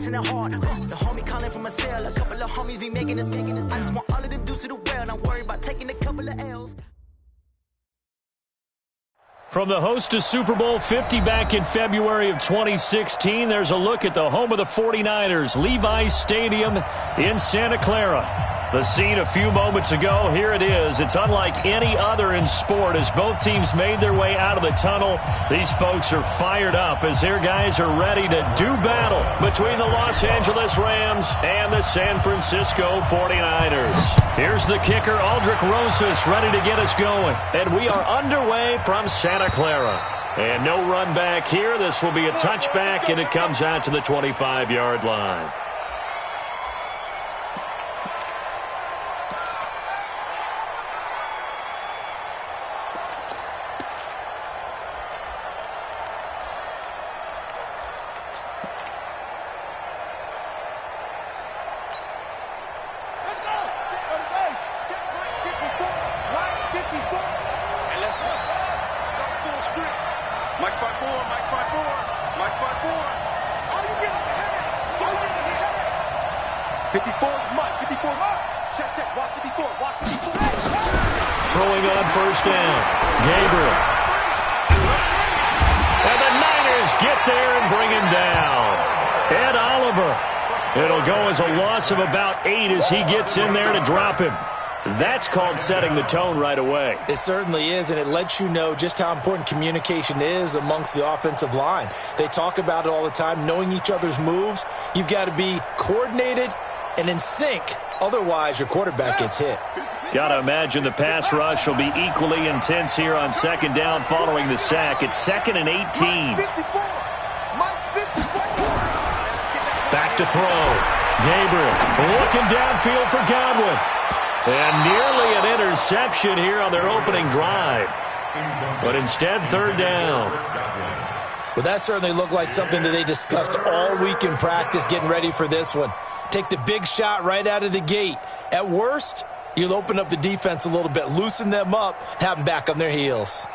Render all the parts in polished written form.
flexing it hard. The homie calling from a cell. A couple of homies be making it. I just want all of them dudes to do well. Not worry about taking a couple of L's. From the host of Super Bowl 50 back in February of 2016, there's a look at the home of the 49ers, Levi's Stadium in Santa Clara. The scene a few moments ago, here it is. It's unlike any other in sport as both teams made their way out of the tunnel. These folks are fired up as their guys are ready to do battle between the Los Angeles Rams and the San Francisco 49ers. Here's the kicker, Aldrich Rosas, ready to get us going. And we are underway from Santa Clara. And no run back here. This will be a touchback, and it comes out to the 25-yard line. Throwing on first down. Gabriel. And the Niners get there and bring him down. Ed Oliver. It'll go as a loss of about 8 as he gets in there to drop him. That's called setting the tone right away. It certainly is, and it lets you know just how important communication is amongst the offensive line. They talk about it all the time, knowing each other's moves. You've got to be coordinated and in sync. Otherwise, your quarterback gets hit. Got to imagine the pass rush will be equally intense here on second down following the sack. It's 2nd and 18. Back to throw. Gabriel looking downfield for Godwin. And nearly an interception here on their opening drive. But instead, 3rd down. Well, that certainly looked like something that they discussed all week in practice getting ready for this one. Take the big shot right out of the gate. At worst, you'll open up the defense a little bit, loosen them up, have them back on their heels.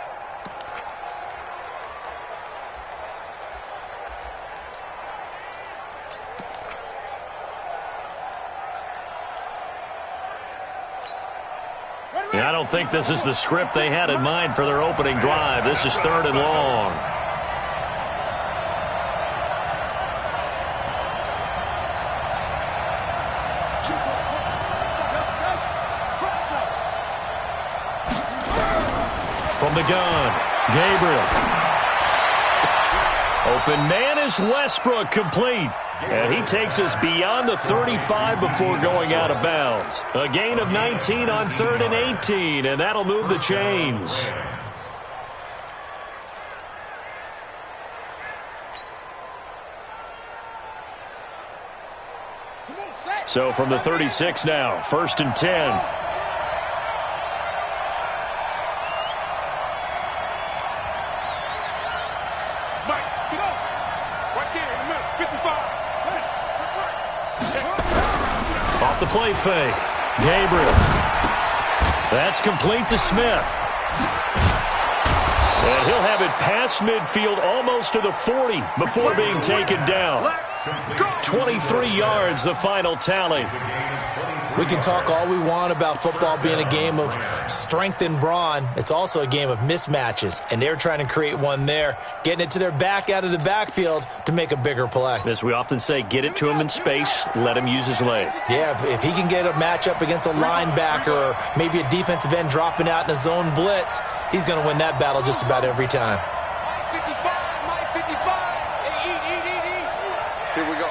I don't think this is the script they had in mind for their opening drive. This is 3rd and long. From the gun, Gabriel. Open man is Westbrook, complete. And he takes us beyond the 35 before going out of bounds. A gain of 19 on 3rd and 18, and that'll move the chains. So from the 36 now, 1st and 10. Off the play fake. Gabriel. That's complete to Smith. And he'll have it past midfield almost to the 40 before being taken down. 23 yards, the final tally. We can talk all we want about football being a game of strength and brawn. It's also a game of mismatches, and they're trying to create one there, getting it to their back out of the backfield to make a bigger play. As we often say, get it to him in space, let him use his leg. Yeah, if he can get a matchup against a linebacker or maybe a defensive end dropping out in a zone blitz, he's going to win that battle just about every time. Here we go.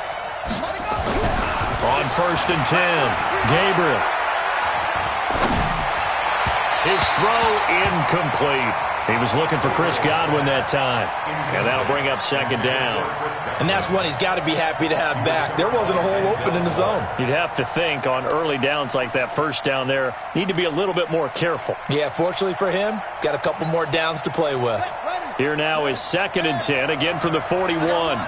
On 1st and 10, Gabriel. His throw incomplete. He was looking for Chris Godwin that time. And that'll bring up 2nd down. And that's one he's got to be happy to have back. There wasn't a hole open in the zone. You'd have to think on early downs like that 1st down there, need to be a little bit more careful. Yeah, fortunately for him, got a couple more downs to play with. Here now is 2nd and 10, again from the 41.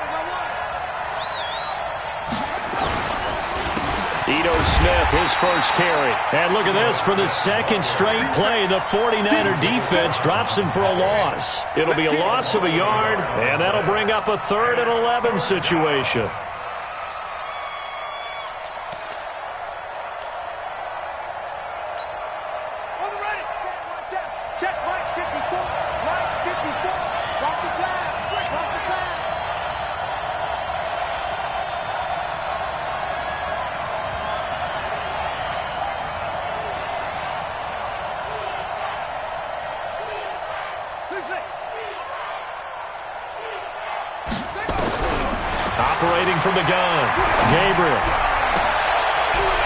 Ito Smith, his first carry. And look at this, for the 2nd straight play, the 49er defense drops him for a loss. It'll be a loss of a yard, and that'll bring up a 3rd and 11 situation. Throwing from the gun. Gabriel.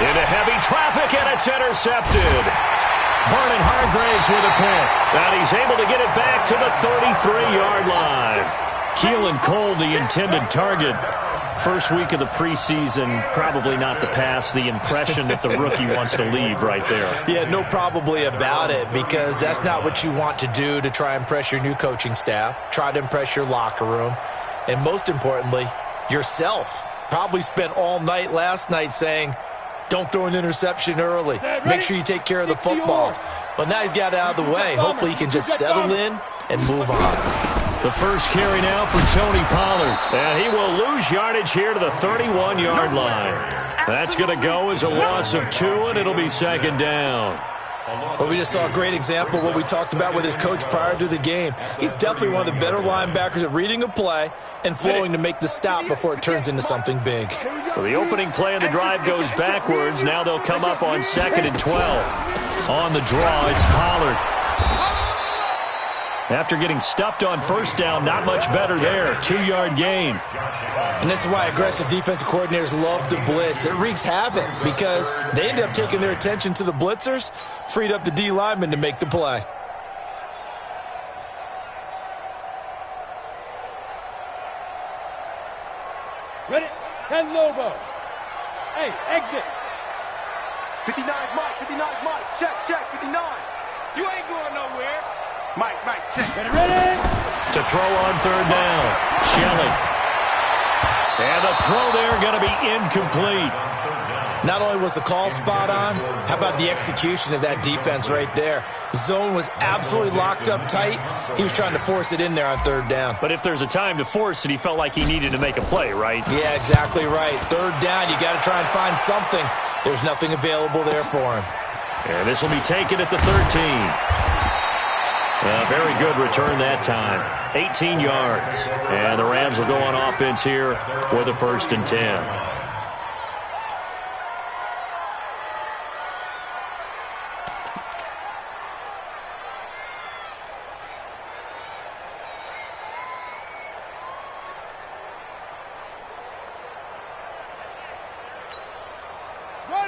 Into heavy traffic, and it's intercepted. Vernon Hargraves with a pick. And he's able to get it back to the 33-yard line. Keelan Cole, the intended target. First week of the preseason, probably not the pass, the impression that the rookie wants to leave right there. Yeah, no probably about it, because that's not what you want to do to try and impress your new coaching staff, try to impress your locker room, and most importantly, yourself. Probably spent all night last night saying, don't throw an interception early. Make sure you take care of the football. But now he's got it out of the way. Hopefully he can just settle in and move on. The first carry now for Tony Pollard. And he will lose yardage here to the 31-yard line. That's going to go as a loss of 2, and it'll be second down. Well, we just saw a great example of what we talked about with his coach prior to the game. He's definitely one of the better linebackers at reading a play and flowing to make the stop before it turns into something big. So the opening play of the drive goes backwards. Now they'll come up on 2nd and 12. On the draw, it's Pollard. After getting stuffed on first down, not much better there. 2-yard gain. And this is why aggressive defensive coordinators love to blitz. It wreaks havoc because they end up taking their attention to the blitzers, freed up the D lineman to make the play. Ready? 10 Lobo. Hey, exit. 59's Mike, 59's Mike. Check, 59. You ain't going nowhere. Mike, check. Ready? To throw on third down. Shelley. And the throw there going to be incomplete. Not only was the call spot on, how about the execution of that defense right there? Zone was absolutely locked up tight. He was trying to force it in there on third down. But if there's a time to force it, he felt like he needed to make a play, right? Yeah, exactly right. Third down, you got to try and find something. There's nothing available there for him. And this will be taken at the 13. Very good return that time. 18 yards. And the Rams will go on offense here with a 1st and 10.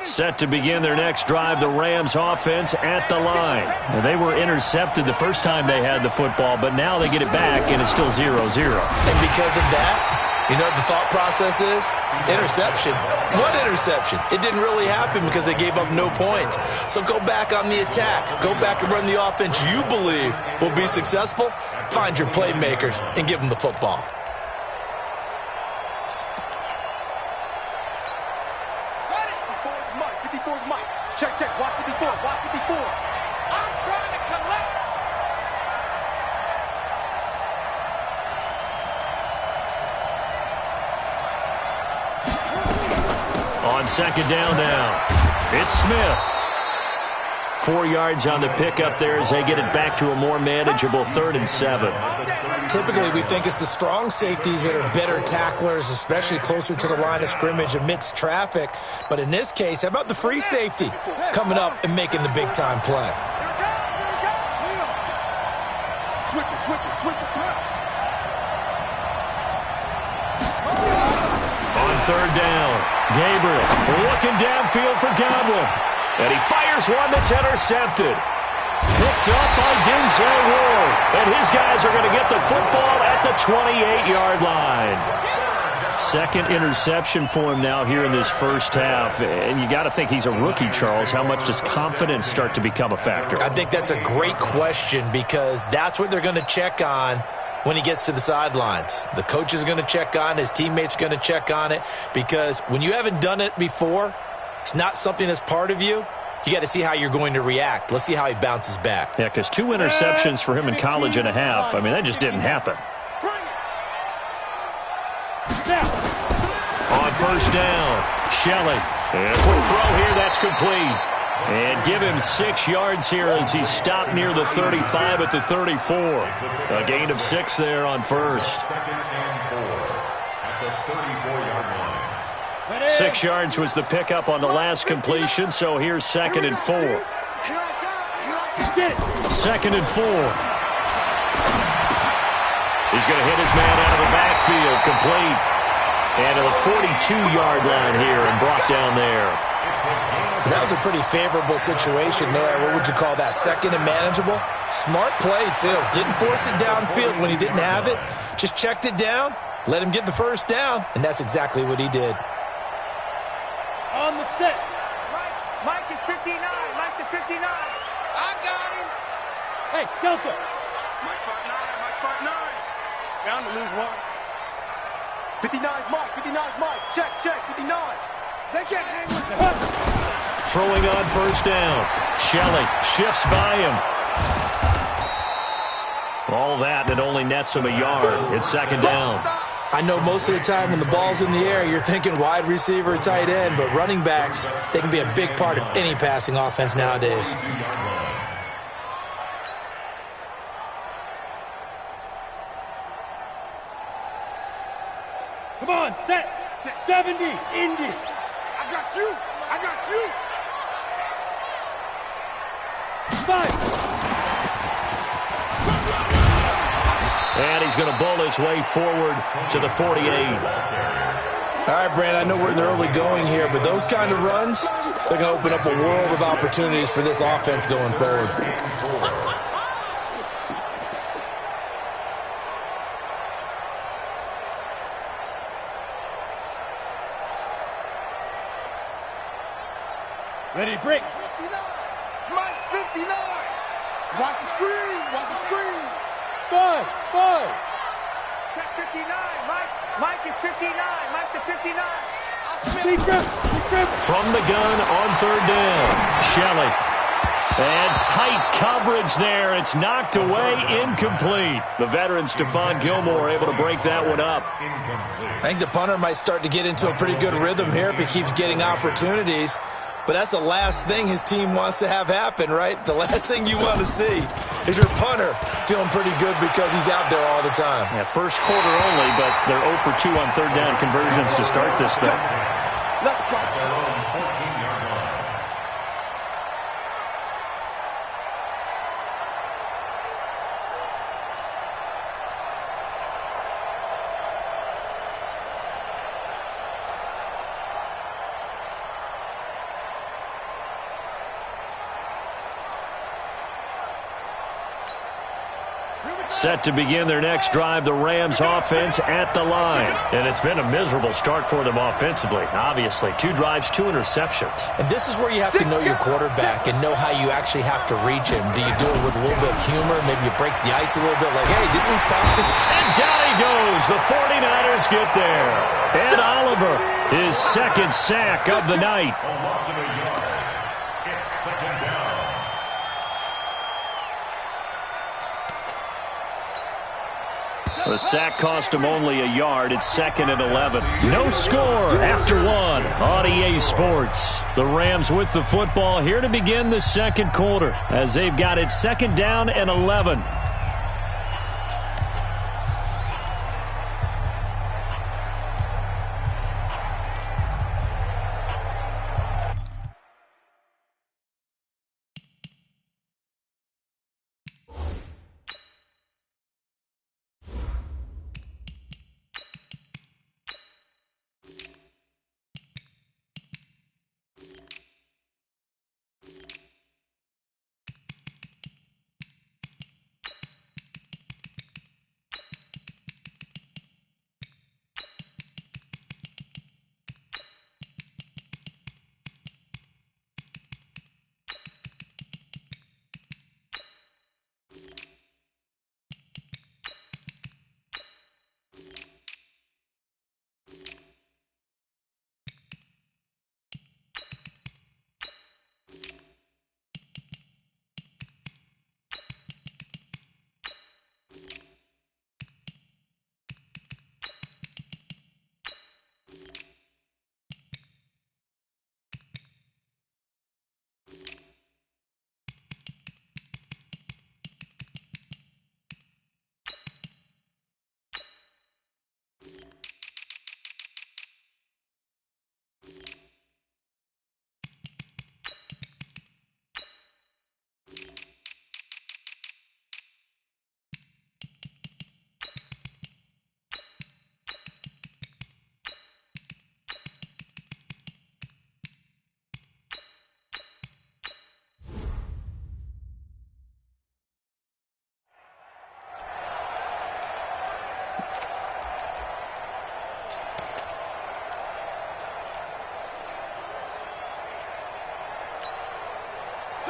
Set to begin their next drive, the Rams offense at the line. And they were intercepted the first time they had the football, but now they get it back, and it's still 0-0. And because of that, you know what the thought process is? Interception. What interception? It didn't really happen because they gave up no points. So go back on the attack. Go back and run the offense you believe will be successful. Find your playmakers and give them the football. Check, watch 54, watch 54. I'm trying to collect. On second down now, it's Smith. 4 yards on the pickup there as they get it back to a more manageable 3rd and 7. Typically, we think it's the strong safeties that are better tacklers, especially closer to the line of scrimmage amidst traffic. But in this case, how about the free safety coming up and making the big-time play? Switch it. On third down, Gabriel looking downfield for Godwin. And he fires one that's intercepted. Picked up by Denzel Ward. And his guys are going to get the football at the 28-yard line. Second interception for him now here in this first half. And you got to think he's a rookie, Charles. How much does confidence start to become a factor? I think that's a great question because that's what they're going to check on when he gets to the sidelines. The coach is going to check on, his teammates are going to check on it, because when you haven't done it before, it's not something that's part of you. You got to see how you're going to react. Let's see how he bounces back. Yeah, because 2 interceptions for him in college and a half. I mean, that just didn't happen. On first down, Shelley. And a quick throw here, that's complete. And give him 6 yards here as he's stopped near the 35 at the 34. A gain of 6 there on first. 6 yards was the pickup on the last completion, so here's 2nd and 4. 2nd and 4. He's going to hit his man out of the backfield, complete. And to the 42-yard line here and brought down there. That was a pretty favorable situation there. What would you call that? Second and manageable? Smart play, too. Didn't force it downfield when he didn't have it. Just checked it down, let him get the first down, and that's exactly what he did. On the set. Mike is 59. Mike to 59. I got him. Hey, Delta. Mike 5'9. Mike 5'9. Bound to lose one. 59's Mike. 59's Mike. Check, check. 59. They can't hang with him. Throwing on first down. Shelley shifts by him. All that, and it only nets him a yard. It's second down. I know most of the time when the ball's in the air, you're thinking wide receiver, tight end, but running backs, they can be a big part of any passing offense nowadays. Come on, set. 70, Indy. I got you. I got you. 5. And he's going to bowl his way forward to the 48. All right, Brand, I know we're in the early going here, but those kind of runs, they're going to open up a world of opportunities for this offense going forward. Ready, break. 59. Mike's 59. Watch the screen. Watch the screen. 5. Check 59. Mike is 59. Mike to 59. Speak up. From the gun on third down. Shelley. And tight coverage there. It's knocked away, incomplete. The veteran Stephon Gilmore able to break that one up. I think the punter might start to get into a pretty good rhythm here if he keeps getting opportunities. But that's the last thing his team wants to have happen, right? The last thing you want to see is your punter feeling pretty good because he's out there all the time. Yeah, first quarter only, but they're 0 for 2 on third down conversions to start this thing. Let's go. Set to begin their next drive, the Rams offense at the line. And it's been a miserable start for them offensively, obviously. 2 drives, 2 interceptions. And this is where you have to know your quarterback and know how you actually have to reach him. Do you do it with a little bit of humor? Maybe you break the ice a little bit like, hey, didn't we practice? And down he goes. The 49ers get there. Ed Oliver, his second sack of the night. The sack cost him only a yard. It's second and 11. No score after 1 on EA Sports. The Rams with the football here to begin the second quarter as they've got it second down and 11.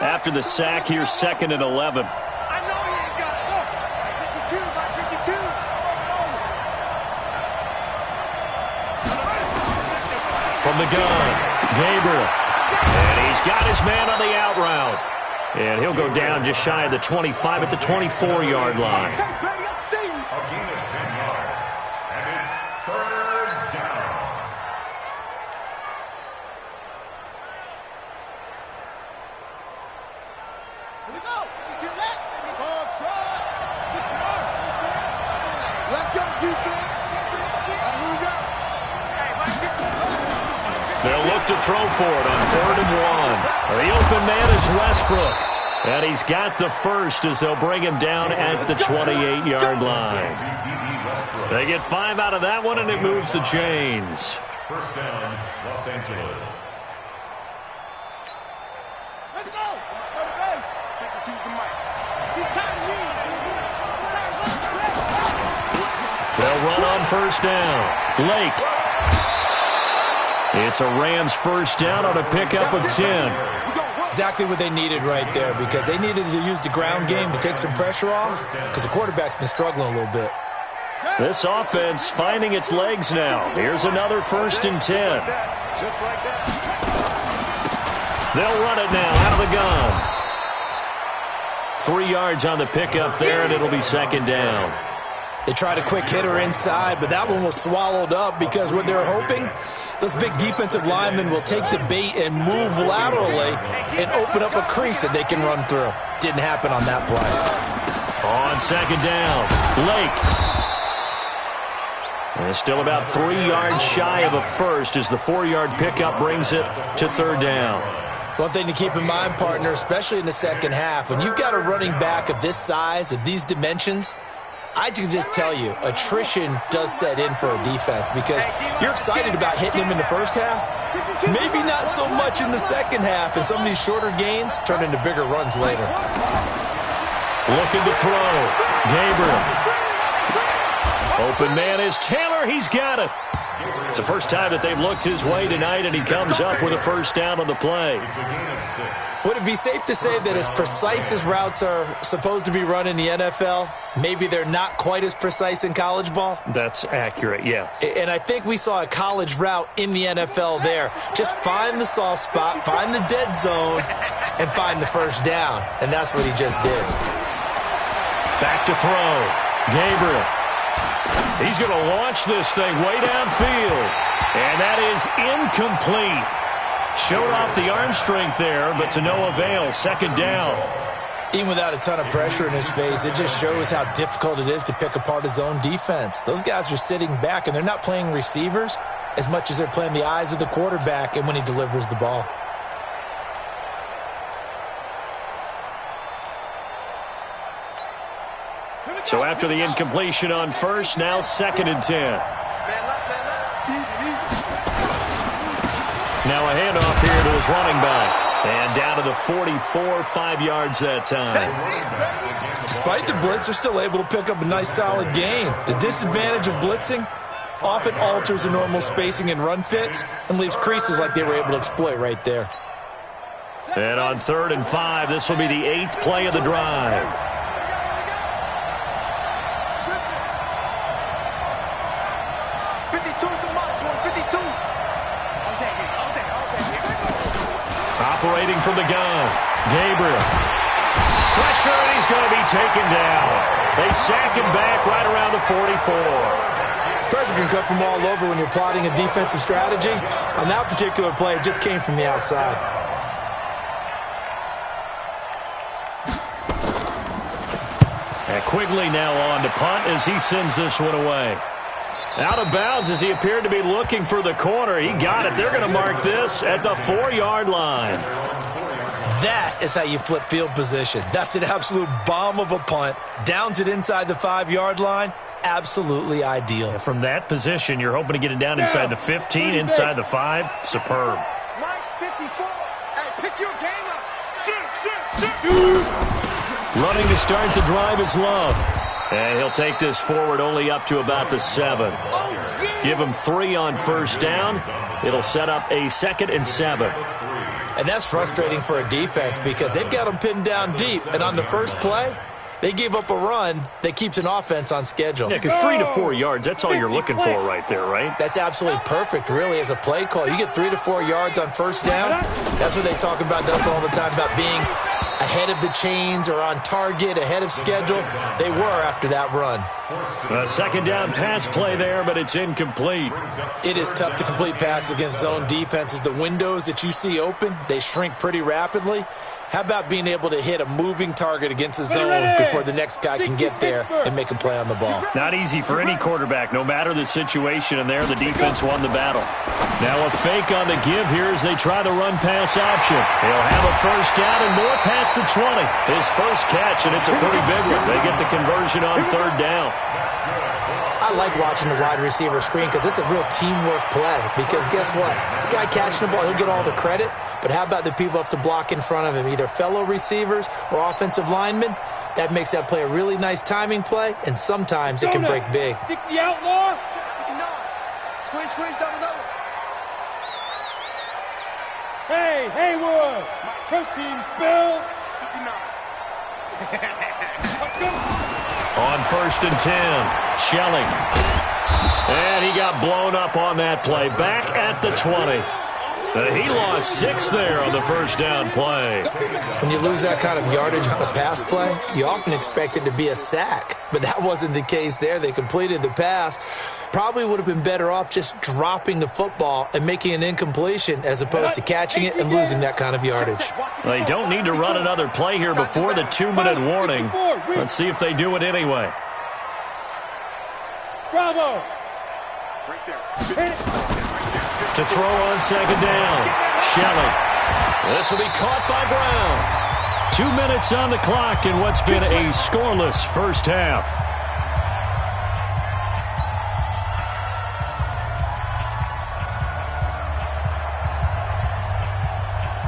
after the sack here, 2nd and 11. I know he ain't got it. Look, 52, by 52. From the gun, Gabriel. And he's got his man on the out route. And he'll go down just shy of the 25 at the 24-yard line. Okay, baby, I see you. A gain of 10 yards. And it's 3rd down. Here we go. Set. Ball try. Secure. Let's go, defense. Here we go. They'll look to throw for it on 3rd and 1. The open man is Westbrook. And he's got the first as they'll bring him down at the 28-yard line. They get 5 out of that one, and it moves the chains. 1st down, Los Angeles. Let's go. Go to base. Pick and choose the mic. He's time to lead. They'll run on 1st down. Lake. It's a Rams 1st down on a pickup of 10. Exactly what they needed right there, because they needed to use the ground game to take some pressure off, because the quarterback's been struggling a little bit. This offense finding its legs now. Here's another 1st and 10. Just like that. They'll run it now out of the gun. 3 yards on the pickup there, and it'll be 2nd down. They tried a quick hitter inside, but that one was swallowed up because what they're hoping, those big defensive linemen will take the bait and move laterally and open up a crease that they can run through. Didn't happen on that play. On 2nd down, Lake. And still about 3 yards shy of a first as the 4-yard pickup brings it to 3rd down. One thing to keep in mind, partner, especially in the second half, when you've got a running back of this size, of these dimensions, I can just tell you, attrition does set in for a defense because you're excited about hitting him in the first half. Maybe not so much in the second half, and some of these shorter gains turn into bigger runs later. Looking to throw. Gabriel. Open man is Taylor. He's got it. It's the first time that they've looked his way tonight, and he comes up with a 1st down on the play. Would it be safe to say that as precise as routes are supposed to be run in the NFL, maybe they're not quite as precise in college ball? That's accurate, yeah. And I think we saw a college route in the NFL there. Just find the soft spot, find the dead zone, and find the 1st down. And that's what he just did. Back to throw. Gabriel. He's going to launch this thing way downfield. And that is incomplete. Showed off the arm strength there, but to no avail. 2nd down. Even without a ton of pressure in his face, it just shows how difficult it is to pick apart his own defense. Those guys are sitting back, and they're not playing receivers as much as they're playing the eyes of the quarterback and when he delivers the ball. So after the incompletion on 1st, now 2nd and 10. Now a handoff here to his running back. And down to the 44, 5 yards that time. Despite the blitz, they're still able to pick up a nice solid gain. The disadvantage of blitzing often alters the normal spacing and run fits and leaves creases like they were able to exploit right there. And on 3rd and 5, this will be the 8th play of the drive. Operating from the gun, Gabriel. Pressure, and he's going to be taken down. They sack him back right around the 44. Pressure can come from all over when you're plotting a defensive strategy. On that particular play, it just came from the outside. And Quigley now on to punt as he sends this one away. Out of bounds as he appeared to be looking for the corner. He got it. They're going to mark this at the 4-yard line. That is how you flip field position. That's an absolute bomb of a punt. Downs it inside the 5-yard line. Absolutely ideal. And from that position, you're hoping to get it down inside the 15, inside the 5. Superb. Mike 54. Hey, pick your game up. Shoot. Running to start the drive is Love. And he'll take this forward only up to about the 7. Give him 3 on 1st down. It'll set up a 2nd and 7. And that's frustrating for a defense because they've got them pinned down deep. And on the first play, they gave up a run that keeps an offense on schedule. Yeah, because 3 to 4 yards, that's all you're looking for right there, right? That's absolutely perfect, really, as a play call. You get 3 to 4 yards on first down. That's what they talk about us all the time, about being ahead of the chains or on target, ahead of schedule. They were after that run. A second down pass play there, but it's incomplete. It is tough to complete passes against zone defenses. The windows that you see open, they shrink pretty rapidly. How about being able to hit a moving target against a zone before the next guy can get there and make a play on the ball? Not easy for any quarterback, no matter the situation, and there the defense won the battle. Now a fake on the give here as they try the run-pass option. He'll have a first down and more past the 20. His first catch, and it's a pretty big one. They get the conversion on third down. I like watching the wide receiver screen because it's a real teamwork play. Because guess what? The guy catching the ball, he'll get all the credit. But how about the people who have to block in front of him, either fellow receivers or offensive linemen? That makes that play a really nice timing play, and sometimes it can break big. 60 outlaw. Squeeze, double. Hey, Haywood. Protein spill. 59. On first and 10, Shelley. And he got blown up on that play. Back at the 20. He lost 6 there on the first down play. When you lose that kind of yardage on a pass play, you often expect it to be a sack. But that wasn't the case there. They completed the pass. Probably would have been better off just dropping the football and making an incompletion as opposed to catching it and losing that kind of yardage. They don't need to run another play here before the 2-minute warning. Let's see if they do it anyway. Bravo. Right there. To throw on second down, Shelley. This will be caught by Brown. 2 minutes on the clock in what's been a scoreless first half.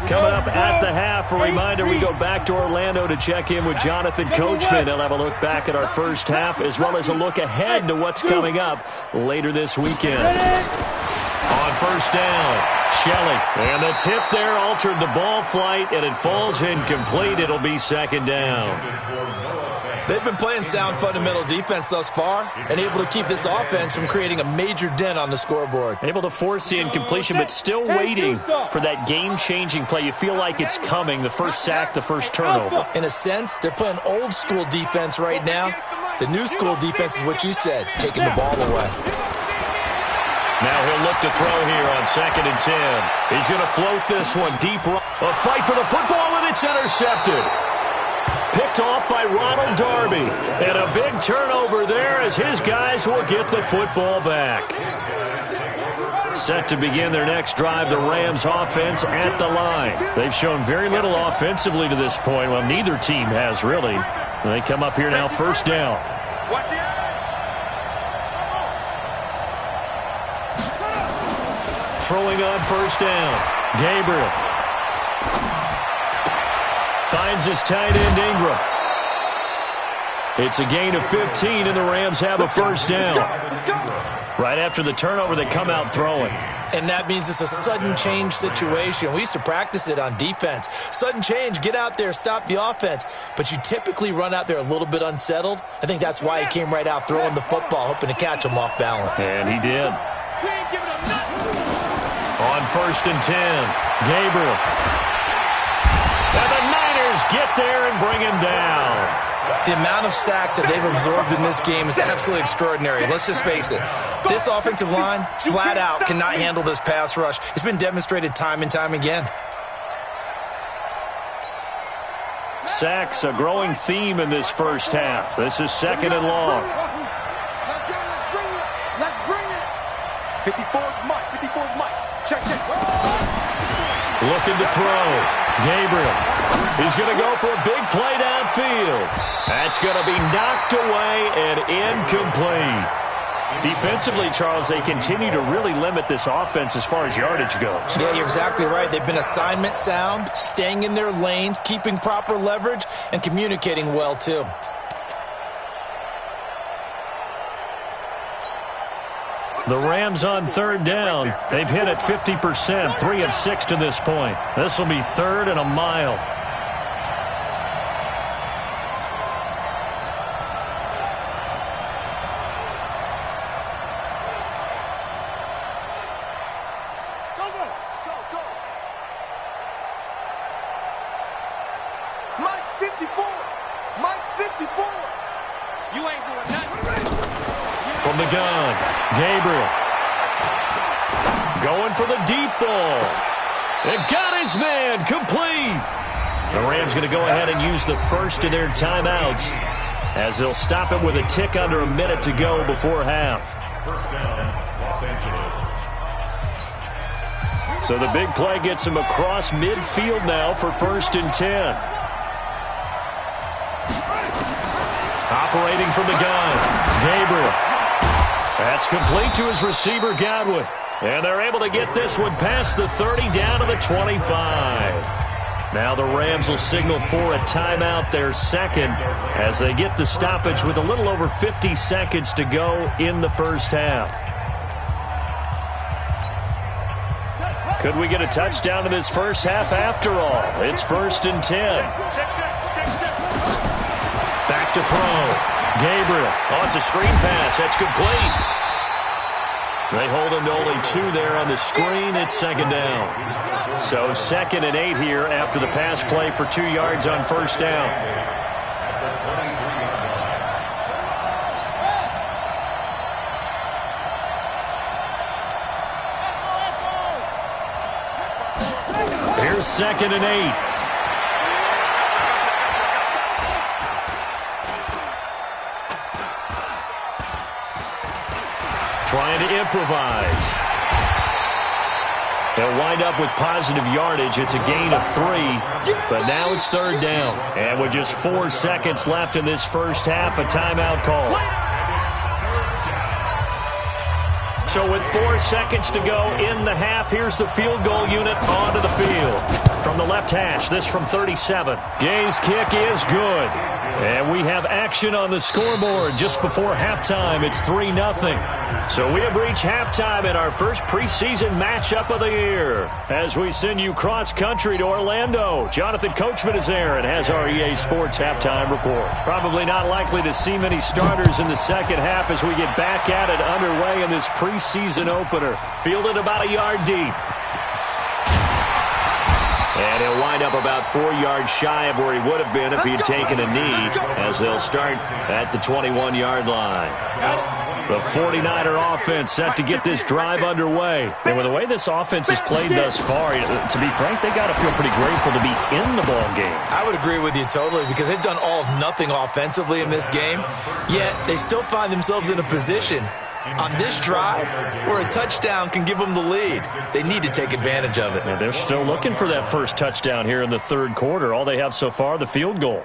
Coming up at the half, a reminder, we go back to Orlando to check in with Jonathan Coachman. He'll have a look back at our first half as well as a look ahead to what's coming up later this weekend. On first down, Shelley. And the tip there altered the ball flight, and it falls incomplete. It'll be second down. They've been playing sound fundamental defense thus far and able to keep this offense from creating a major dent on the scoreboard. Able to force the incompletion, but still waiting for that game-changing play. You feel like it's coming, the first sack, the first turnover. In a sense, they're playing old-school defense right now. The new-school defense is what you said, taking the ball away. Now he'll look to throw here on second and 10. He's going to float this one deep. A fight for the football, and it's intercepted. Picked off by Ronald Darby. And a big turnover there as his guys will get the football back. Set to begin their next drive, the Rams offense at the line. They've shown very little offensively to this point. Well, neither team has really. They come up here now, first down. Throwing on first down, Gabriel. Finds his tight end, Ingram. It's a gain of 15, and the Rams have a first down. Right after the turnover, they come out throwing. And that means it's a sudden change situation. We used to practice it on defense. Sudden change, get out there, stop the offense. But you typically run out there a little bit unsettled. I think that's why he came right out throwing the football, hoping to catch him off balance. And he did. On first and 10, Gabriel. And the Niners get there and bring him down. The amount of sacks that they've absorbed in this game is absolutely extraordinary. Let's just face it. This offensive line, flat out, cannot handle this pass rush. It's been demonstrated time and time again. Sacks, a growing theme in this first half. This is second and long. Let's bring it. 54's Mike. 54's Mike. Check. Looking to throw. Gabriel. He's going to go for a big play downfield. That's going to be knocked away and incomplete. Defensively, Charles, they continue to really limit this offense as far as yardage goes. Yeah, you're exactly right. They've been assignment sound, staying in their lanes, keeping proper leverage, and communicating well, too. The Rams on third down. They've hit it 50%, 3 of 6 to this point. This will be 3rd and a mile. Mike's 54. Mike's 54. You ain't doing nothing. From the gun, Gabriel. Going for the deep ball. And got his man complete. The Rams going to go ahead and use the first of their timeouts as they'll stop it with a tick under a minute to go before half. First down, Los Angeles. So the big play gets him across midfield now for 1st and 10. Operating from the gun, Gabriel. That's complete to his receiver, Godwin. And they're able to get this one past the 30 down to the 25. Now the Rams will signal for a timeout, their second, as they get the stoppage with a little over 50 seconds to go in the first half. Could we get a touchdown in this first half after all? It's 1st and 10. Back to throw. Gabriel. Oh, it's a screen pass. That's complete. They hold him to only 2 there on the screen. It's 2nd down. So 2nd and 8 here after the pass play for 2 yards on 1st down. Here's 2nd and 8. Trying to improvise. They'll wind up with positive yardage. It's a gain of 3, but now it's 3rd down. And with just 4 seconds left in this first half, a timeout call. So with 4 seconds to go in the half, here's the field goal unit onto the field. From the left hash, this from 37. Gay's kick is good. And we have action on the scoreboard just before halftime. It's 3-0. So we have reached halftime in our first preseason matchup of the year. As we send you cross-country to Orlando, Jonathan Coachman is there and has our EA Sports halftime report. Probably not likely to see many starters in the second half as we get back at it underway in this preseason opener. Fielded about a yard deep. And he'll wind up about 4 yards shy of where he would have been if he had taken a knee, as they'll start at the 21-yard line. The 49er offense set to get this drive underway. And with the way this offense has played thus far, to be frank, they got to feel pretty grateful to be in the ball game. I would agree with you totally, because they've done all of nothing offensively in this game, yet they still find themselves in a position on this drive where a touchdown can give them the lead. They need to take advantage of it. And they're still looking for that first touchdown here in the 3rd quarter. All they have so far, the field goal.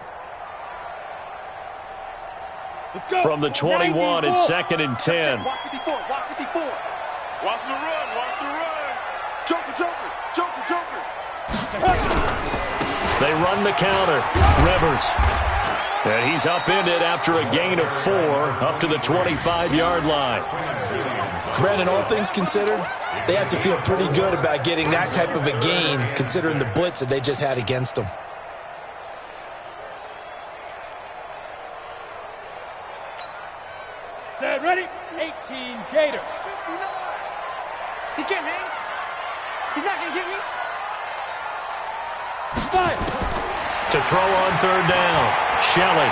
From the 21, it's 2nd and 10. Watch 54. Watch 54. Watch the run. Watch the run. Joker, Joker. Joker, Joker. They run the counter. Rivers. And he's upended after a gain of 4 up to the 25-yard line. Brandon, all things considered, they have to feel pretty good about getting that type of a gain, considering the blitz that they just had against them. Set, ready, 18, Gator. 59. He can't hang. He's not going to get me. Fire. To throw on 3rd down. Shelley.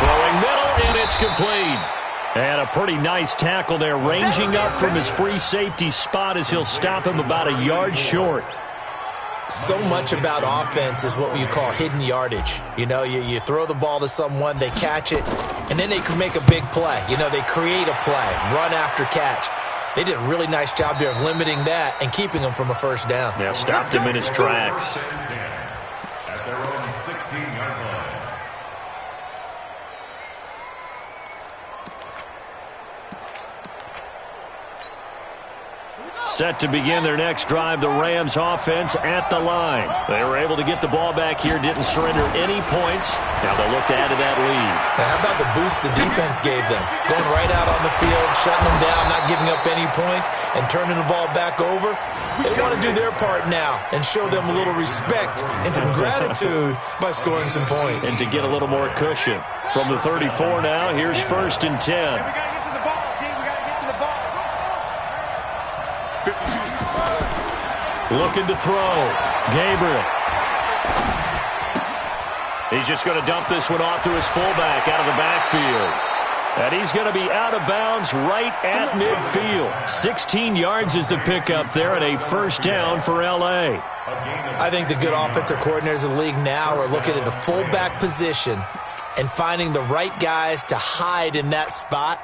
Throwing middle, and it's complete. And a pretty nice tackle there, ranging up from his free safety spot as he'll stop him about a yard short. So much about offense is what you call hidden yardage. You know, you throw the ball to someone, they catch it, and then they can make a big play. You know, they create a play, run after catch. They did a really nice job there of limiting that and keeping him from a first down. Yeah, stopped him in his tracks. At their own 16-yard line. Set to begin their next drive, the Rams offense at the line. They were able to get the ball back here, didn't surrender any points. Now they'll look to add to that lead. Now how about the boost the defense gave them? Going right out on the field, shutting them down, not giving up any points, and turning the ball back over. They want to do their part now and show them a little respect and some gratitude by scoring some points. And to get a little more cushion. From the 34 now, here's 1st and 10. Looking to throw. Gabriel. He's just going to dump this one off to his fullback out of the backfield. And he's going to be out of bounds right at midfield. 16 yards is the pickup there and a 1st down for L.A. I think the good offensive coordinators in the league now are looking at the fullback position and finding the right guys to hide in that spot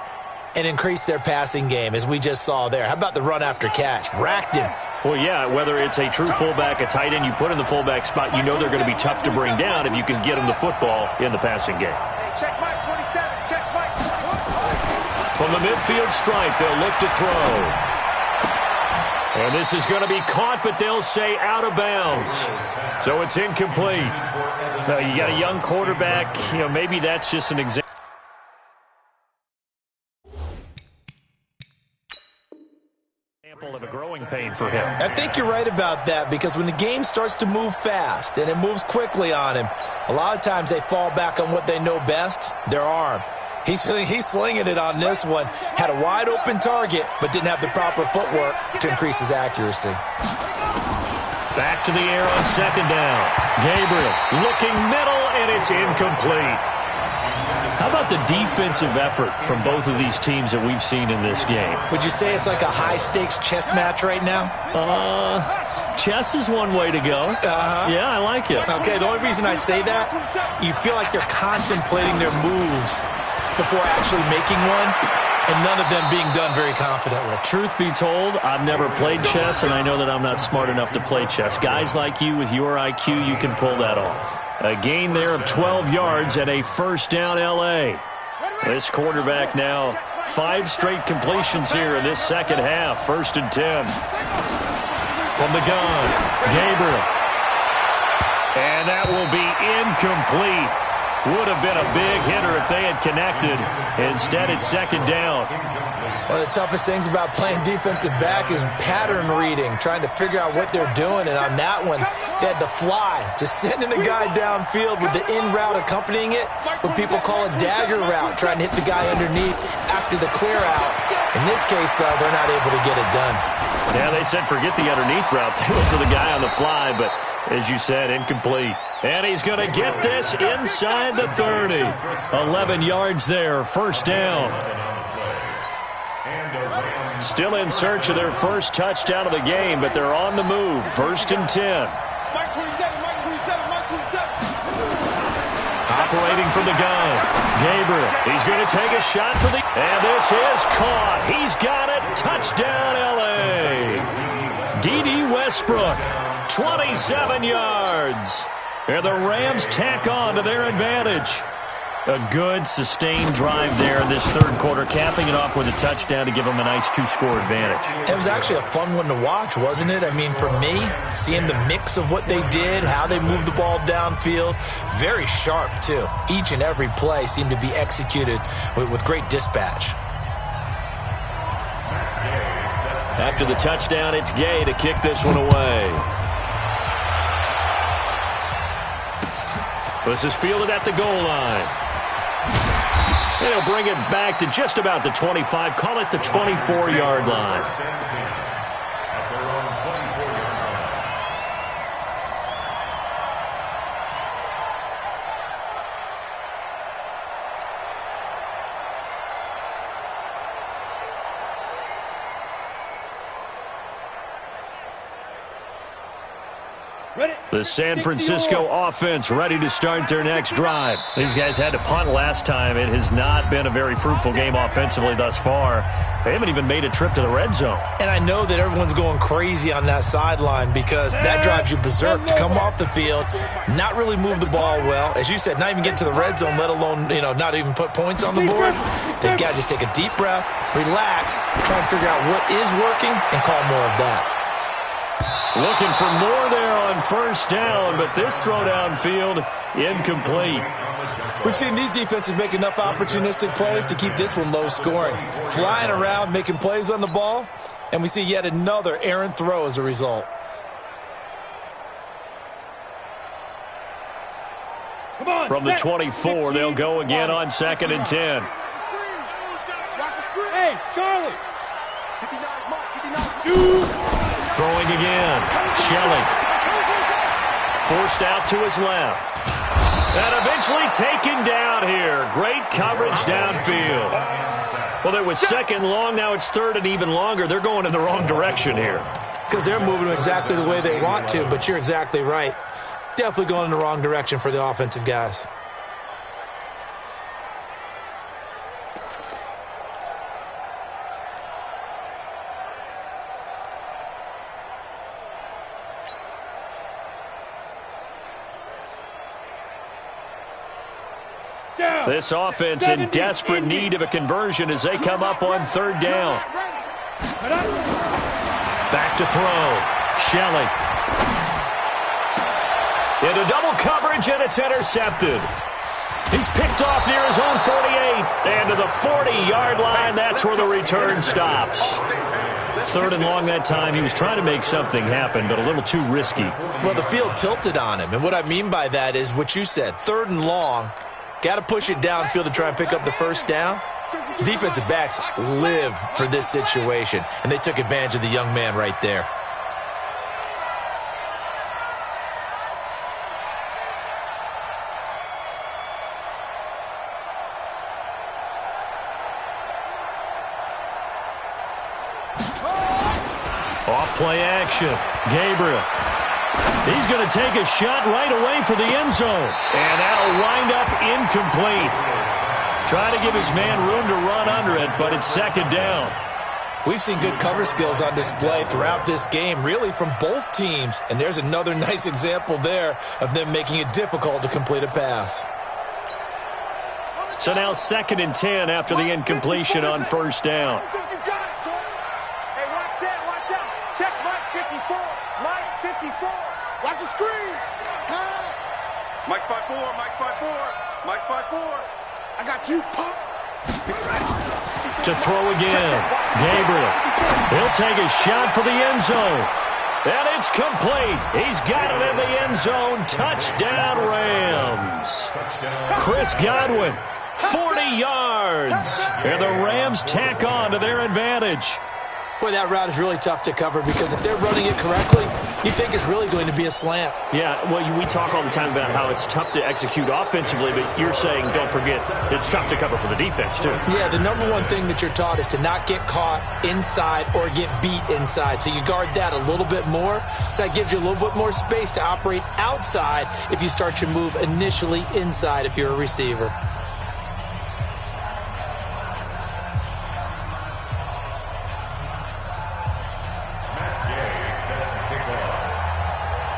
and increase their passing game, as we just saw there. How about the run after catch? Racked him. Well, yeah, whether it's a true fullback, a tight end you put in the fullback spot, you know they're going to be tough to bring down if you can get them the football in the passing game. Check Mike, 27. Check Mike. From the midfield stripe, they'll look to throw. And this is going to be caught, but they'll say out of bounds. So it's incomplete. Now, you got a young quarterback. You know, maybe that's just an example of a growing pain for him. I think you're right about that, because when the game starts to move fast and it moves quickly on him, a lot of times they fall back on what they know best, their arm. He's slinging it on this one. Had a wide open target, but didn't have the proper footwork to increase his accuracy. Back to the air on 2nd down. Gabriel looking middle, and it's incomplete. How about the defensive effort from both of these teams that we've seen in this game? Would you say it's like a high-stakes chess match right now? Chess is one way to go. Yeah, I like it. Okay, the only reason I say that, you feel like they're contemplating their moves before actually making one, and none of them being done very confidently. Truth be told, I've never played chess, and I know that I'm not smart enough to play chess. Guys like you with your IQ, you can pull that off. A gain there of 12 yards and a 1st down L.A. This quarterback now 5 straight completions here in this second half. 1st and 10. From the gun, Gabriel. And that will be incomplete. Would have been a big hitter if they had connected. Instead, it's 2nd down. One of the toughest things about playing defensive back is pattern reading, trying to figure out what they're doing. And on that one, they had to fly, just sending a guy downfield with the in route accompanying it, what people call a dagger route, trying to hit the guy underneath after the clear out. In this case, though, they're not able to get it done. Yeah, they said forget the underneath route. They went for the guy on the fly, but as you said, incomplete. And he's going to get this inside the 30. 11 yards there, 1st down. Still in search of their first touchdown of the game, but they're on the move. 1st and 10. Mike 27, Mike 27, Mike 27. Operating from the gun. Gabriel, he's going to take a shot for the... And this is caught. He's got it. Touchdown, L.A. D.D. Westbrook, 27 yards. And the Rams tack on to their advantage. A good, sustained drive there in this 3rd quarter, capping it off with a touchdown to give them a nice 2-score advantage. It was actually a fun one to watch, wasn't it? I mean, for me, seeing the mix of what they did, how they moved the ball downfield, very sharp, too. Each and every play seemed to be executed with great dispatch. After the touchdown, it's Gay to kick this one away. This is fielded at the goal line. And he'll bring it back to just about the 25. Call it the 24-yard line. The San Francisco offense ready to start their next drive. These guys had to punt last time. It has not been a very fruitful game offensively thus far. They haven't even made a trip to the red zone. And I know that everyone's going crazy on that sideline because that drives you berserk to come off the field, not really move the ball well. As you said, not even get to the red zone, let alone, not even put points on the board. They've got to just take a deep breath, relax, try and figure out what is working, and call more of that. Looking for more there on first down, but this throw downfield incomplete. We've seen these defenses make enough opportunistic plays to keep this one low scoring. Flying around, making plays on the ball, and we see yet another errant throw as a result. From the 24, they'll go again on 2nd and 10. Hey, Charlie. Throwing again. Shelley. Forced out to his left. And eventually taken down here. Great coverage downfield. Well, it was 2nd long. Now it's 3rd and even longer. They're going in the wrong direction here. Because they're moving exactly the way they want to, but you're exactly right. Definitely going in the wrong direction for the offensive guys. This offense in desperate need of a conversion as they come up on 3rd down. Back to throw. Shelley. Into double coverage, and it's intercepted. He's picked off near his own 48. And to the 40-yard line, that's where the return stops. 3rd and long that time. He was trying to make something happen, but a little too risky. Well, the field tilted on him, and what I mean by that is what you said. 3rd and long. Got to push it downfield to try and pick up the first down. Defensive backs live for this situation, and they took advantage of the young man right there. Off play action. Gabriel. He's going to take a shot right away for the end zone. And that'll wind up incomplete. Trying to give his man room to run under it, but it's 2nd down. We've seen good cover skills on display throughout this game, really from both teams. And there's another nice example there of them making it difficult to complete a pass. So now 2nd and 10 after the incompletion on first down. Hey, watch out. Check Mike 54. Mike 54. Watch the screen. Pass. Mike's 5-4. Mike's 5-4. Mike's 5-4. I got you, pump. To throw again. Gabriel. He'll take a shot for the end zone. And it's complete. He's got it in the end zone. Touchdown, Rams. Chris Godwin, 40 yards. And the Rams tack on to their advantage. Boy, that route is really tough to cover because if they're running it correctly, you think it's really going to be a slant. Yeah, well, we talk all the time about how it's tough to execute offensively, but you're saying, don't forget, it's tough to cover for the defense, too. Yeah, the number one thing that you're taught is to not get caught inside or get beat inside. So you guard that a little bit more. So that gives you a little bit more space to operate outside if you start your move initially inside if you're a receiver.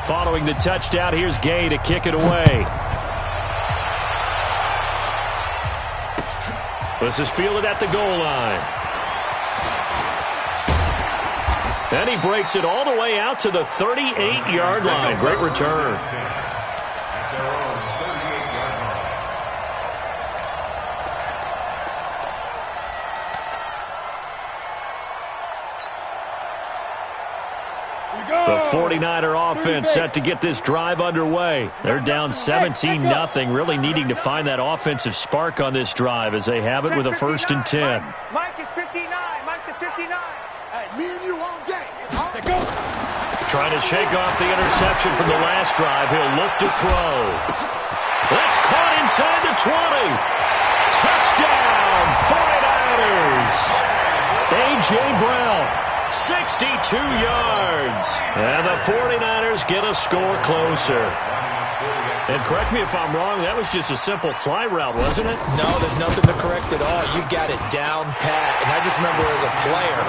Following the touchdown, here's Gay to kick it away. This is fielded at the goal line. And he breaks it all the way out to the 38-yard line. Great return. The 49er offense set to get this drive underway. They're down 17-0, really needing to find that offensive spark on this drive as they have it with a 1st and 10. Mike is 59. Mike to 59. Hey, me and you all day. Trying to shake off the interception from the last drive. He'll look to throw. That's caught inside the 20. Touchdown, 49ers. A.J. Brown. 62 yards. And the 49ers get a score closer. And correct me if I'm wrong, that was just a simple fly route, wasn't it? No, there's nothing to correct at all. You've got it down pat. And I just remember as a player,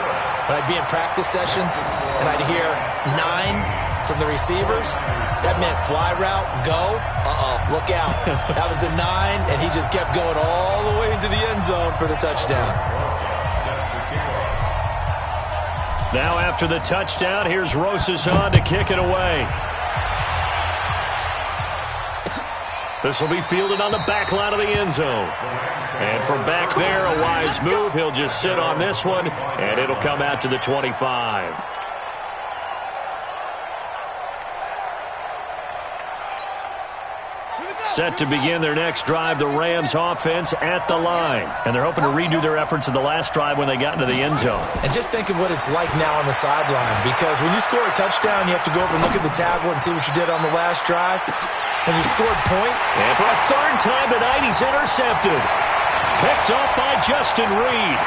when I'd be in practice sessions and I'd hear 9 from the receivers, that meant fly route, go, look out. That was the 9, and he just kept going all the way into the end zone for the touchdown. Now after the touchdown, here's Rosas on to kick it away. This will be fielded on the back line of the end zone. And from back there, a wise move. He'll just sit on this one, and it'll come out to the 25. Set to begin their next drive, the Rams offense at the line. And they're hoping to redo their efforts in the last drive when they got into the end zone. And just think of what it's like now on the sideline, because when you score a touchdown, you have to go over and look at the tablet and see what you did on the last drive. When you scored point. And for a third time tonight, he's intercepted. Picked off by Justin Reed.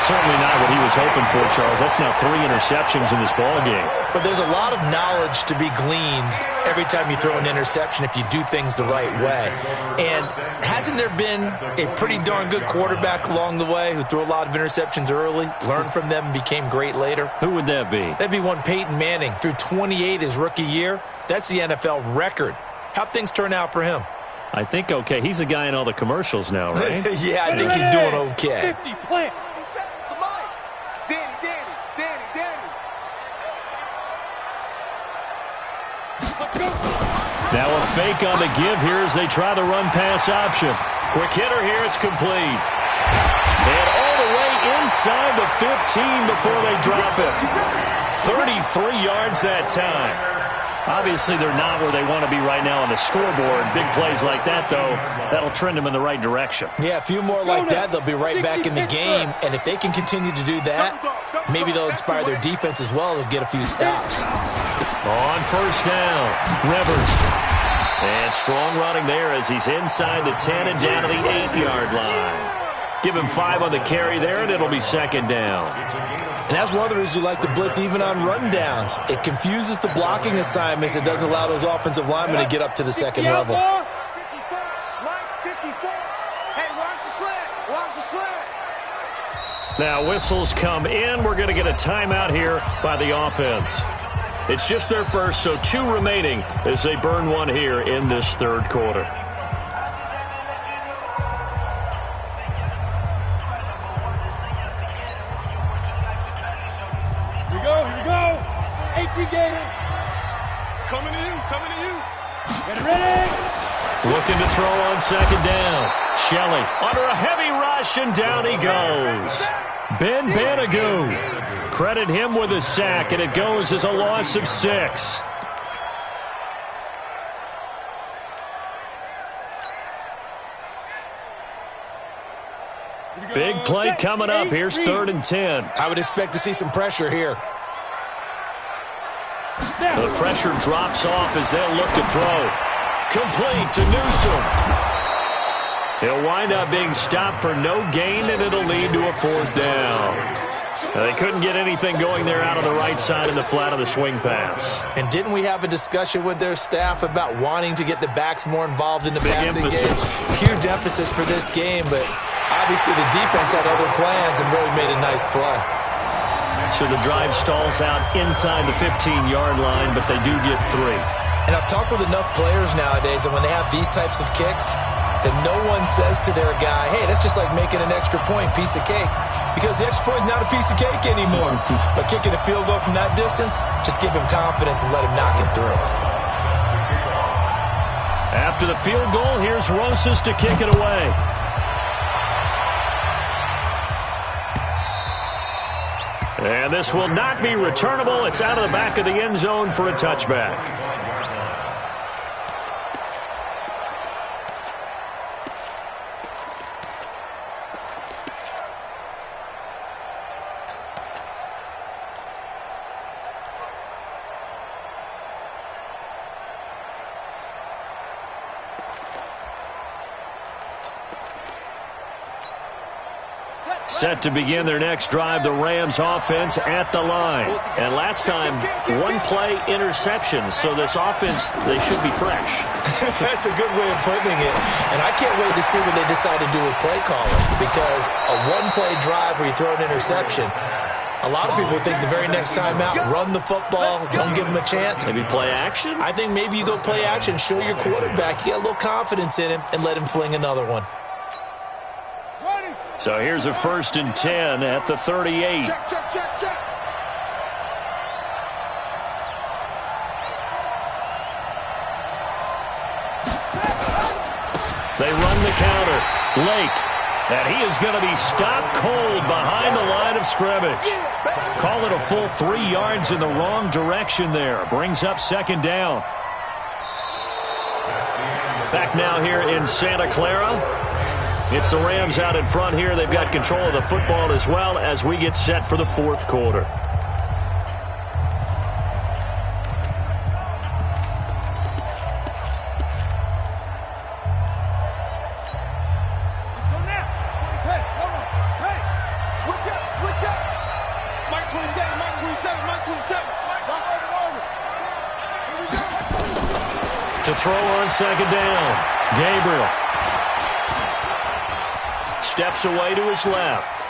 Certainly not what he was hoping for, Charles. That's now 3 interceptions in this ballgame. But there's a lot of knowledge to be gleaned every time you throw an interception if you do things the right way. And hasn't there been a pretty darn good quarterback along the way who threw a lot of interceptions early, learned from them, and became great later? Who would that be? That'd be one Peyton Manning. Threw 28 his rookie year. That's the NFL record. How'd things turn out for him? I think okay. He's a guy in all the commercials now, right? Yeah, I think he's doing okay. 50 plant. Now a fake on the give here as they try the run-pass option. Quick hitter here, it's complete. And all the way inside the 15 before they drop it. 33 yards that time. Obviously, they're not where they want to be right now on the scoreboard. Big plays like that, though, that'll trend them in the right direction. Yeah, a few more like that, they'll be right back in the game. And if they can continue to do that, maybe they'll inspire their defense as well. They'll get a few stops. On first down, Rivers. And strong running there as he's inside the 10 and down to the 8-yard line. Give him 5 on the carry there, and it'll be second down. And that's one of the reasons you like to blitz even on run downs. It confuses the blocking assignments. It doesn't allow those offensive linemen to get up to the second level. Now whistles come in. We're going to get a timeout here by the offense. It's just their first, so 2 remaining as they burn one here in this third quarter. Here we go. 18 Gators. Coming to you. Get ready. Looking to throw on second down. Shelley under a heavy rush, and down he goes. Ben Banagoo. Credit him with a sack, and it goes as a loss of 6. Big play coming up. Here's 3rd and 10. I would expect to see some pressure here. The pressure drops off as they'll look to throw. Complete to Newsom. He'll wind up being stopped for no gain, and it'll lead to a 4th down. They couldn't get anything going there out on the right side in the flat of the swing pass. And didn't we have a discussion with their staff about wanting to get the backs more involved in the passing game? Huge emphasis for this game, but obviously the defense had other plans and really made a nice play. So the drive stalls out inside the 15-yard line, but they do get 3. And I've talked with enough players nowadays, and when they have these types of kicks, then no one says to their guy, hey, that's just like making an extra point, piece of cake. Because the extra point is not a piece of cake anymore. But kicking a field goal from that distance, just give him confidence and let him knock it through. After the field goal, here's Rosas to kick it away. And this will not be returnable. It's out of the back of the end zone for a touchback. Set to begin their next drive, the Rams offense at the line. And last time, one-play interceptions. So this offense, they should be fresh. That's a good way of putting it. And I can't wait to see what they decide to do with play calling. Because a one-play drive where you throw an interception, a lot of people think the very next time out, run the football, don't give him a chance. Maybe play action? I think maybe you go play action, show your quarterback, you get a little confidence in him, and let him fling another one. So here's a 1st and 10 at the 38. Check, check, check, check. They run the counter. Lake. And he is going to be stopped cold behind the line of scrimmage. Call it a full 3 yards in the wrong direction there. Brings up 2nd down. Back now here in Santa Clara. It's the Rams out in front here. They've got control of the football as well as we get set for the 4th quarter. To throw on 2nd down. Gabriel. Steps away to his left.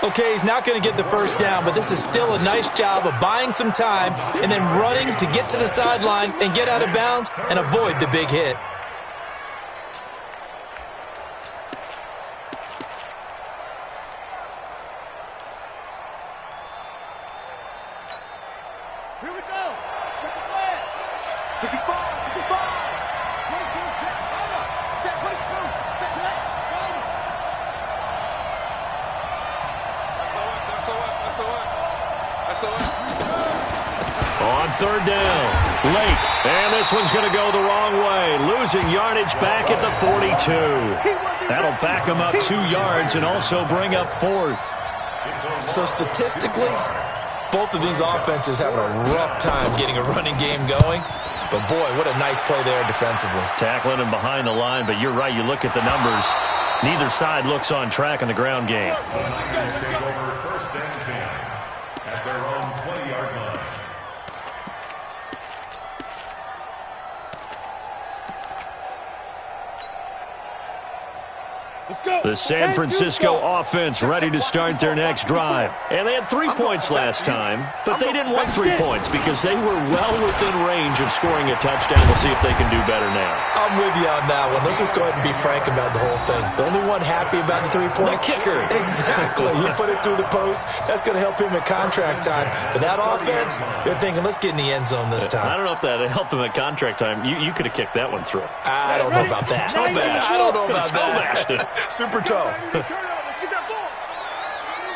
Okay, he's not going to get the 1st down, but this is still a nice job of buying some time and then running to get to the sideline and get out of bounds and avoid the big hit. Here we go. Get the flag. 65, 65. 22, set 22, set 8. On 3rd down, Lake. And this one's going to go the wrong way. Losing yardage back at the 42. That'll back him up 2 yards and also bring up 4th. So statistically, both of these offenses having a rough time getting a running game going. But, boy, what a nice play there defensively. Tackling him behind the line, but you're right. You look at the numbers. Neither side looks on track in the ground game. At their own 20-yard line. Let's go. The San Francisco offense ready to start their next drive. And they had 3 points last time, but they didn't want 3 points because they were well within range of scoring a touchdown. We'll see if they can do better now. I'm with you on that one. Let's just go ahead and be frank about the whole thing. The only one happy about the 3-point? The kicker. Exactly. You put it through the post. That's going to help him at contract time. But that offense, they're thinking, let's get in the end zone this time. I don't know if that helped him at contract time. You could have kicked that one through. I don't know about that. I don't know about that. Super toe. Get that ball.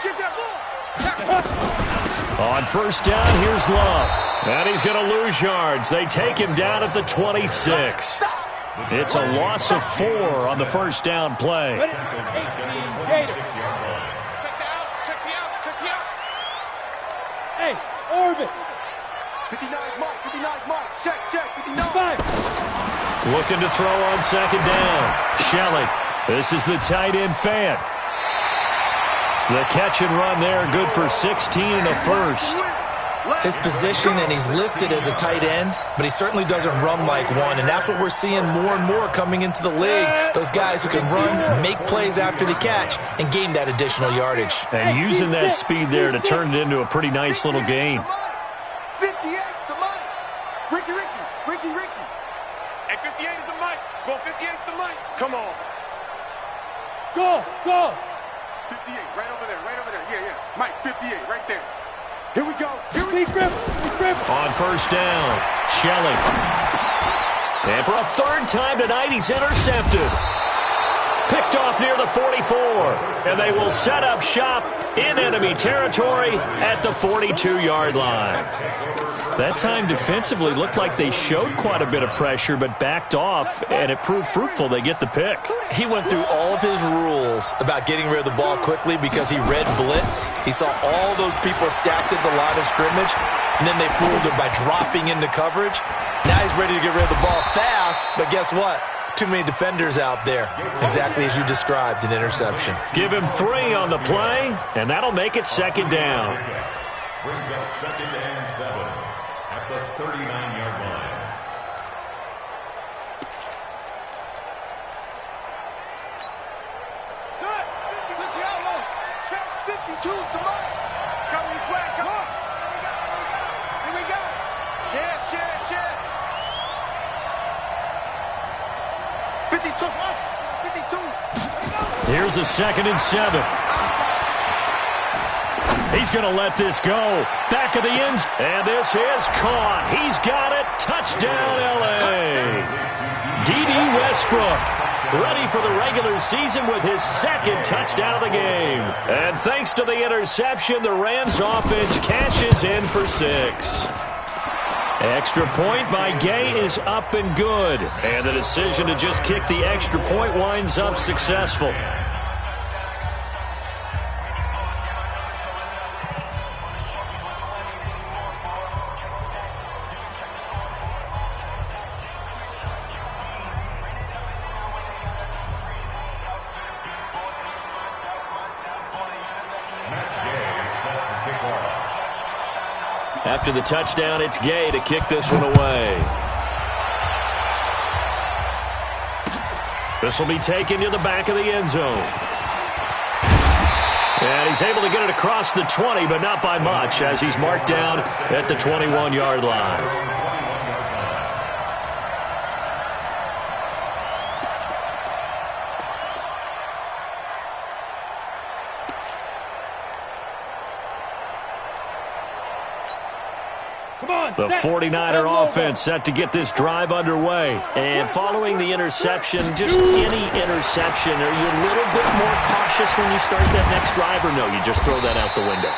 Get that ball. On 1st down, here's Love. And he's going to lose yards. They take him down at the 26. It's a loss of 4 on the 1st down play. Check the outs. Check the outs. Check the outs. Hey, Orbit. 59's Mike. 59's Mike. Check, check. 59. 5. Looking to throw on 2nd down. Shelley. This is the tight end fan. The catch and run there, good for 16 and a 1st. His position, and he's listed as a tight end, but he certainly doesn't run like one, and that's what we're seeing more and more coming into the league. Those guys who can run, make plays after the catch, and gain that additional yardage. And using that speed there to turn it into a pretty nice little gain. 58 the Mike. Ricky. Hey, 58 is the Mike. Go 58 is the Mike. Come on. Go. 58, right over there. Yeah. Mike, 58, right there. Here we go. Lee Griffin. On 1st down, Shelley. And for a 3rd time tonight, he's intercepted. Picked off near the 44. And they will set up shop in enemy territory at the 42-yard line. That time defensively looked like they showed quite a bit of pressure but backed off, and it proved fruitful. They get the pick. He went through all of his rules about getting rid of the ball quickly because he read blitz. He saw all those people stacked at the line of scrimmage, and then they fooled him by dropping into coverage. Now he's ready to get rid of the ball fast, but guess what? Too many defenders out there. Exactly as you described, an interception. Give him 3 on the play, and that'll make it second down. Brings up 2nd and 7 at the 39-yard line. Set. 56 yard line. Check 52. Come on. Come on, swag. Come on. Here we go. Check. 52. 52. Here's a 2nd and 7. He's going to let this go. Back of the end. And this is caught. He's got it. Touchdown, L.A. D.D. Westbrook, ready for the regular season with his 2nd touchdown of the game. And thanks to the interception, the Rams offense cashes in for 6. Extra point by Gay is up and good. And the decision to just kick the extra point winds up successful. After the touchdown, it's Gay to kick this one away. This will be taken to the back of the end zone. And he's able to get it across the 20, but not by much, as he's marked down at the 21-yard line. The 49er offense set to get this drive underway. And following the interception, just any interception, are you a little bit more cautious when you start that next drive, or no, you just throw that out the window?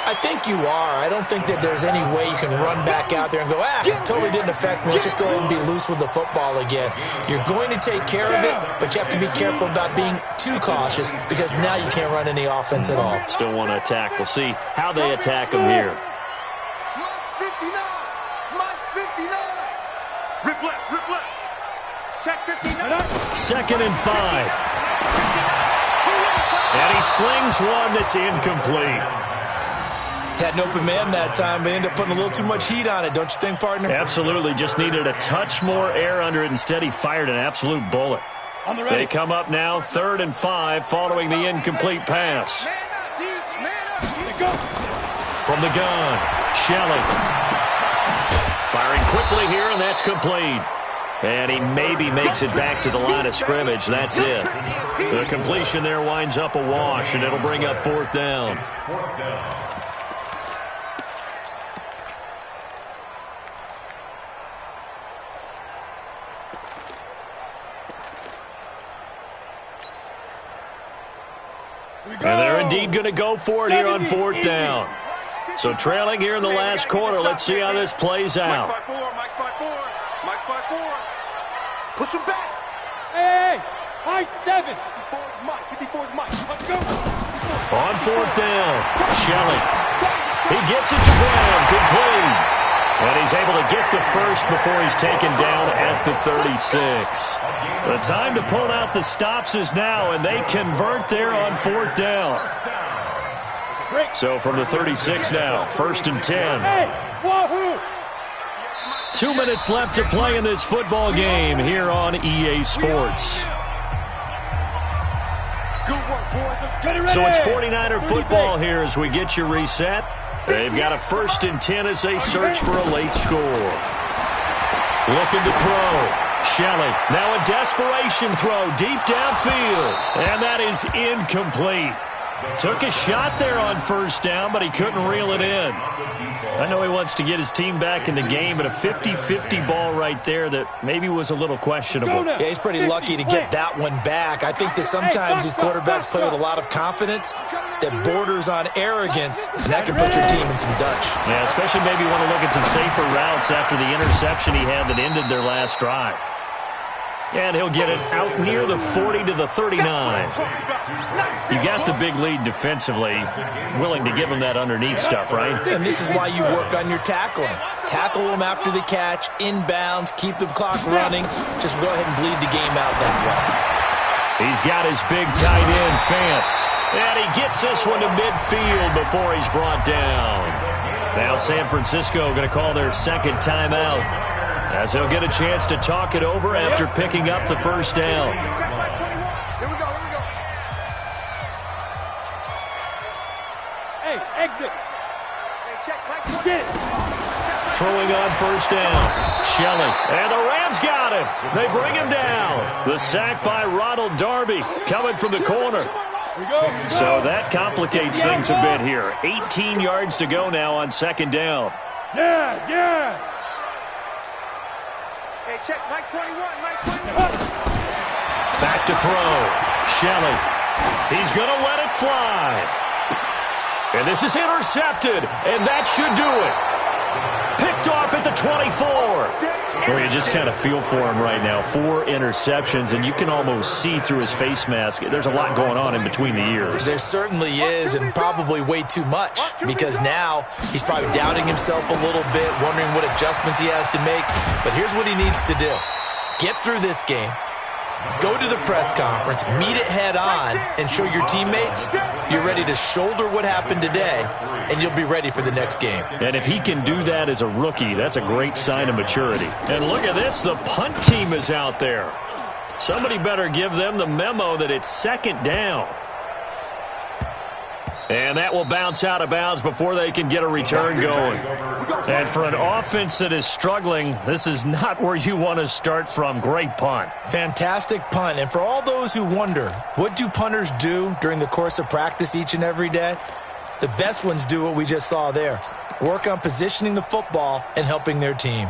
I think you are. I don't think that there's any way you can run back out there and go, totally didn't affect me. Let's just go ahead and be loose with the football again. You're going to take care of it, but you have to be careful about being too cautious because now you can't run any offense at all. Still want to attack. We'll see how they attack them here. Rip left. Check 59. 2nd and 5. And he slings one that's incomplete. Had an open man that time, but ended up putting a little too much heat on it, don't you think, partner? Absolutely. Just needed a touch more air under it. Instead, he fired an absolute bullet. They come up now, 3rd and 5, following the incomplete pass. From the gun, Shelley. Firing quickly here, and that's complete. And he maybe makes it back to the line of scrimmage. That's it. The completion there winds up a wash, and it'll bring up 4th down. And they're indeed going to go for it here on 4th down. So trailing here in the last quarter. Let's see how this plays out. Mike's by four. Push him back. Hey, high 7. 54's Mike. Let's go. On 4th down, Shelley. He gets it to Brown, complete. And he's able to get to first before he's taken down at the 36. The time to pull out the stops is now, and they convert there on 4th down. So from the 36 now, 1st and 10. 2 minutes left to play in this football game here on EA Sports. So it's 49er football here as we get you reset. They've got a 1st and 10 as they search for a late score. Looking to throw. Shelley, now a desperation throw deep downfield. And that is incomplete. Took a shot there on 1st down, but he couldn't reel it in. I know he wants to get his team back in the game, but a 50-50 ball right there that maybe was a little questionable. Yeah, he's pretty lucky to get that one back. I think that sometimes these quarterbacks play with a lot of confidence that borders on arrogance, and that can put your team in some Dutch. Yeah, especially maybe want to look at some safer routes after the interception he had that ended their last drive. And he'll get it out near the 40 to the 39. You got the big lead defensively, willing to give him that underneath stuff, right? And this is why you work on your tackling. Tackle them after the catch, inbounds, keep the clock running. Just go ahead and bleed the game out that way. He's got his big tight end, Fant. And he gets this one to midfield before he's brought down. Now San Francisco going to call their second timeout, as he'll get a chance to talk it over after picking up the first down. Here we go. Hey, exit. Hey, check, Mike. Get it. Throwing on first down, Shelley. And the Rams got him. They bring him down. The sack by Ronald Darby coming from the corner. So that complicates things a bit here. 18 yards to go now on second down. Yes. Hey, check, Mike 21, Mike 21. Back to throw. Shelley. He's going to let it fly. And this is intercepted. And that should do it. Picked off at the 24. Well, you just kind of feel for him right now. 4 interceptions, and you can almost see through his face mask. There's a lot going on in between the ears. There certainly is, and probably way too much, because now he's probably doubting himself a little bit, wondering what adjustments he has to make. But here's what he needs to do. Get through this game. Go to the press conference, meet it head on, and show your teammates you're ready to shoulder what happened today, and you'll be ready for the next game. And if he can do that as a rookie, that's a great sign of maturity. And look at this, the punt team is out there. Somebody better give them the memo that it's second down. And that will bounce out of bounds before they can get a return going. And for an offense that is struggling, this is not where you want to start from. Great punt. Fantastic punt. And for all those who wonder, what do punters do during the course of practice each and every day? The best ones do what we just saw there. Work on positioning the football and helping their team.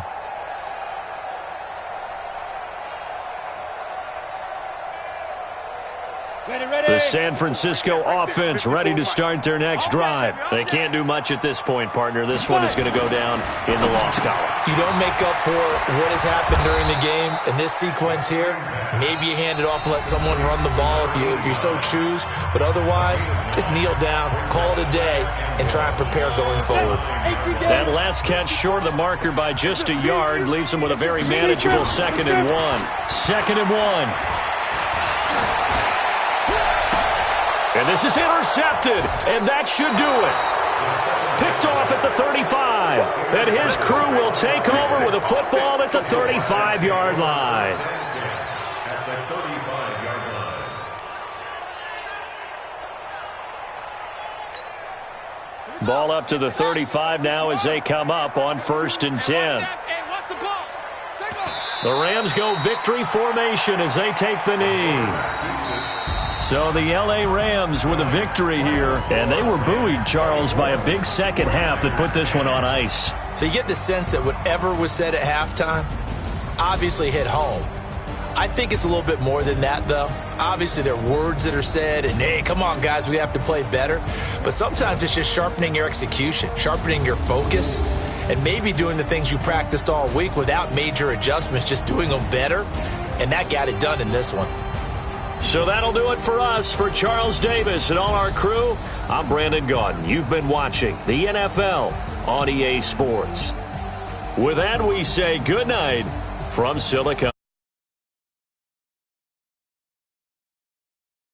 The San Francisco offense ready to start their next drive. They can't do much at this point, partner. This one is going to go down in the loss column. You don't make up for what has happened during the game. In this sequence here, maybe you hand it off and let someone run the ball if you so choose. But otherwise, just kneel down, call it a day, and try and prepare going forward. That last catch short of the marker by just a yard leaves them with a very manageable 2nd and 1. 2nd and 1. And this is intercepted, and that should do it. Picked off at the 35. And his crew will take over with a football at the 35-yard line. At the 35-yard line. Ball up to the 35 now as they come up on 1st and 10. The Rams go victory formation as they take the knee. So the L.A. Rams with a victory here, and they were buoyed, Charles, by a big second half that put this one on ice. So you get the sense that whatever was said at halftime obviously hit home. I think it's a little bit more than that, though. Obviously, there are words that are said, and, hey, come on, guys, we have to play better. But sometimes it's just sharpening your execution, sharpening your focus, and maybe doing the things you practiced all week without major adjustments, just doing them better, and that got it done in this one. So that'll do it for us. For Charles Davis and all our crew, I'm Brandon Gaudin. You've been watching the NFL on EA Sports. With that, we say good night from Silicon.